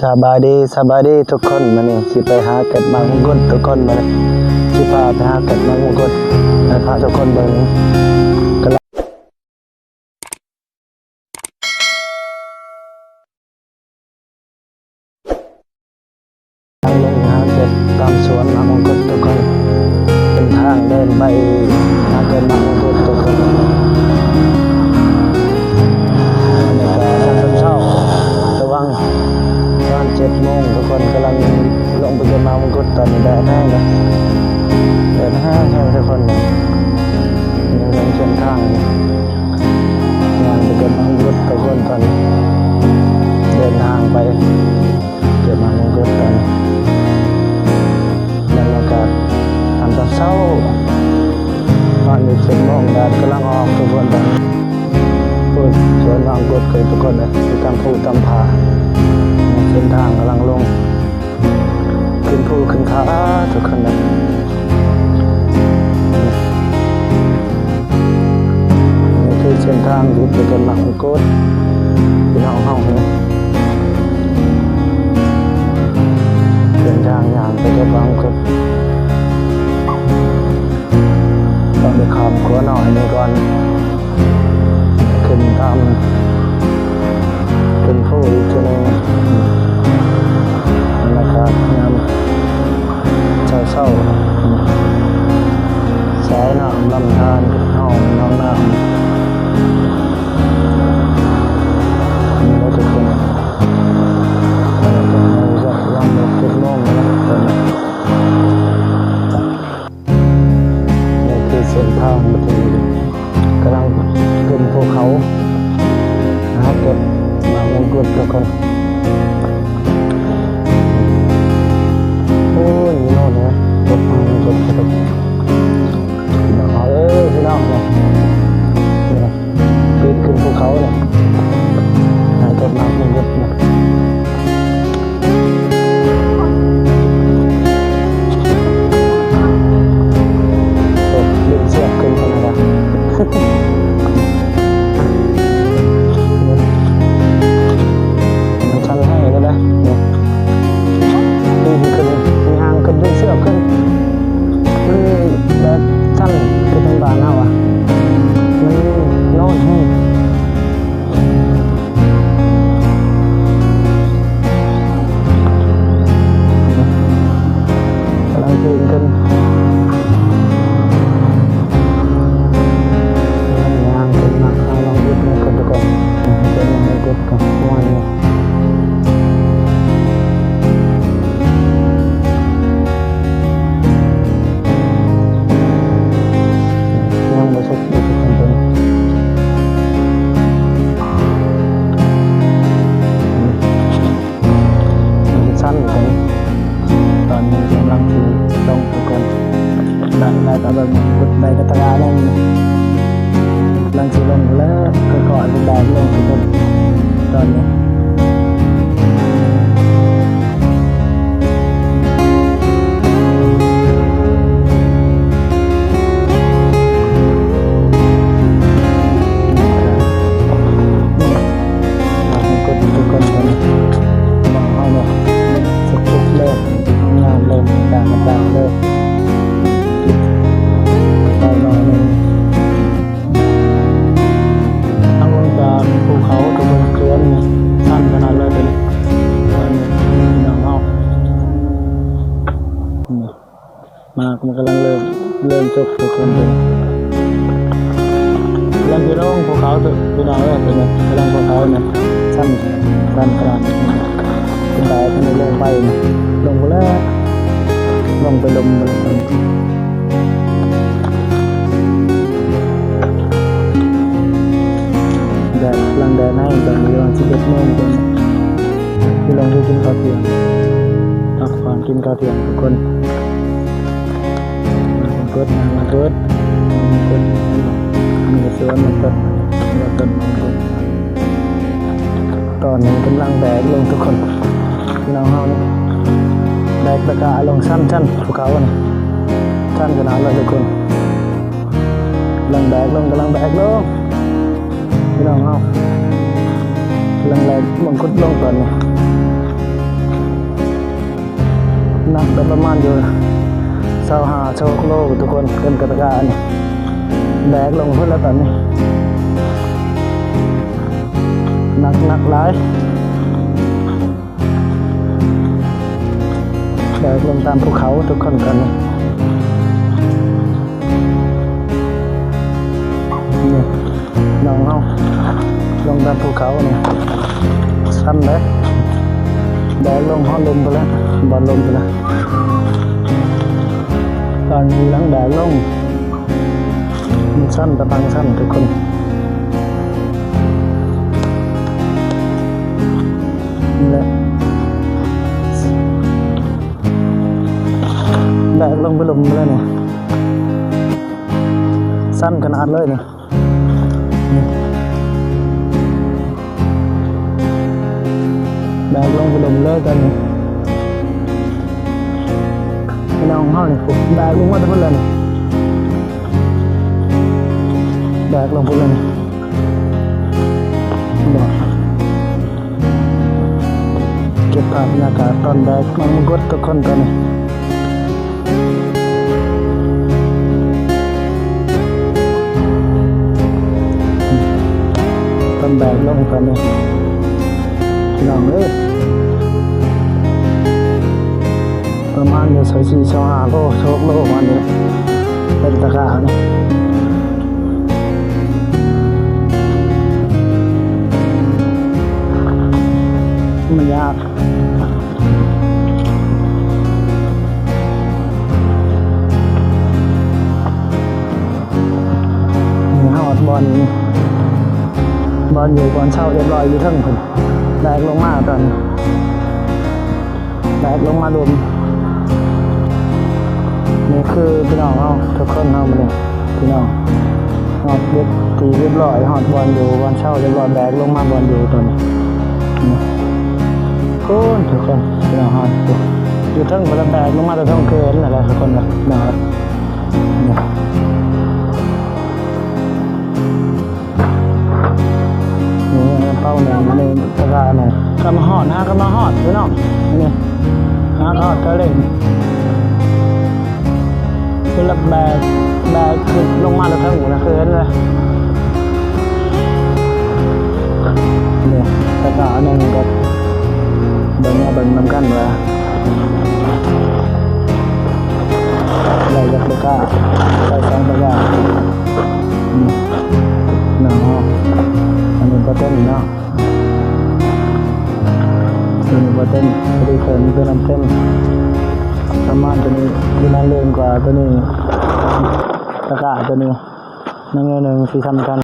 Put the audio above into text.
สบายดีทุกคนมานี่สิไปหาเก็ดมามงกุฎทุกคนมาเลยสิพาไปหาเก็ดมามงกุฎให้พาทุกคนเบิ่งกำลังลงหาเก็ดตามสวนมามงกุฎทุกคนเป็นทางเดินไปหาเก็ดมามงกุฎทุกคนเช้าระวังตอน7 โมงทุกคนกำลังลงไปเก็บมามงกุฎตอนนี้แดดแห้งเลยแดดแห้งทุกคนยังลงเส้นทางงานไปเก็บมามงกุฎทุกคนตอนนี้เดินทางไปเก็บมามงกุฎตอนนี้บรรยากาศทำตอนเช้าตอนนี้7 โมงแดดกำลังออกทุกคนตอนนี้พูดสวนมามงกุฎกันทุกคนเลยที่ตามภูตามผาเส้นทางกำลังลงขึ้นภูขึ้นเขาทุกคนนะนี่คือเส้นทางที่ไปกันมามงกุฎที่น้องห้องนี่เส้นทางอย่างไปกันมามงกุฎต้องไปข้ามขัวหน่อยนี่ก่อนขึ้นตามขึ้นภูอีกทีนึงบรรยากาศงามเศร้าสายน้ำลำธารห้องน้องน้ำนี่เราทุกคนเราจะลำแบบ7 โมงนะตอนนี้นี่คือเส้นทางที่กำลังขึ้นภูเขาหาเก็บมามงกุฎทุกคนโอ้ยนี่โน่นนะเก็บมามงกุฎทุกคนพี่น้องพี่น้องเนี่ยนี่ปีนขึ้นภูเขาเนี่ยหาเก็บมามงกุฎเนี่ยดึงเชือกขึ้นกันนะครับมันชันให้เลยนะเนี่ยดึงขึ้นงานขึ้นดึงเชือกขึ้นมันแบบชันขึ้นเป็นบานเอาอ่ะมันโน่นให้กำลังปีนขึ้นแบบกดใบกระตาลงลังสีลงแล้วก็เกาะเป็นแดงลงทุกคนตอนนี้กดทุกคนตอนนี้มองเอาเนี่ยสุดๆเลยงามเลยต่างๆเลยภูเขาตะบนเกลือนสั้นขนาดเลยเป็นน้องเอามามันกำลังเริ่มจบทุกคนเลยกำลังจะลงภูเขาตัวพี่น้องเลยเป็นกำลังภูเขาเนี่ยสั้นขนาดเป็นแบบที่ลงไปลงไปแล้วลงไปลมไปแดดกำลังแดดให้ตอนนี้ประมาณ11 โมงตรงนี้ที่ลงที่กินข้าวเที่ยงพักผ่อนกินข้าวเที่ยงทุกคนมันเกิดมีสวนมันต้นตอนนี้กำลังแดดลงทุกคนน้องเฮานี่แดดประกาศลงสั้นภูเขาเนี่ยสั้นขนาดเลยทุกคนกำลังแดดลงพี่น้องเอากำลังแรงมงกุฎลงตอนนี้ ก็ประมาณอยู่25 โลทุกคนเกินกระกานี่แบกลงพุ่นแล้วตอนนี้หนักหลายแบกลงตามภูเขาทุกคนกันนี่น้องเอาลงตามภูเขาเนี่ยสั้นเลยแบกลงห้องลมไปแล้วบอลลมไปแล้วตอนนี้หลังแบกลงมันสั้นตะปังสั้นทุกคนนี่แหละแบกลงไปลมไปแล้วเนี่ยสั้นขนาดเลยเนี่ยแบกลงไปลมเลยกันพี่น้องเฮานี่แบกลงมาทุกคนเลยแบกลงไปเลยบอกเก็บภาพบรรยากาศตอนแบกมันกดทุกคนกันตอนแบกลงกันนี่พี่น้องเอ้ยประมาณอยู่24-25 โลโลวันนี้เป็นตะกร้าเนี่ยมันยากมีหอดบอลอยู่บอลเช่าเรียบร้อยอยู่ทั้งคนแบกลงมาตอนแบกลงมาดมนี่คือพี่น้องเอาทุกคนเอามาเลยพี่น้องหอดเด็กตีเรียบร้อยหอดบอลอยู่บอลเช่าเรียบร้อยแบกลงมาบอลอยู่ตอนนี้คุณทุกคนพี่น้องหอดอยู่ทั้งคนแบกลงมาแต่ทั้งเกินอะไรทุกคนนะครับนี่เป้าหนึ่งมาเลยตะการหนึ่งก็มาหอดพี่น้องนี่หอดก็เล่นคือแบกขึ้นลงมาแล้วทั้งหมดนะคือนั่นเลยเนี่ยตะการหนึ่งกับเบิ่งน้ำกันว่าอะไรจะตะการใส่2 ตะการเนาะอันนี้ก็เต้นเนาะอันนี้ก็เต้นพอดีเขินคือน้ำเต้นประมาณตัวนี้ที่น่าเล่นกว่าตัวนี้ตะกร้าตัวนี้นั่งหนึ่งที่ทำกัน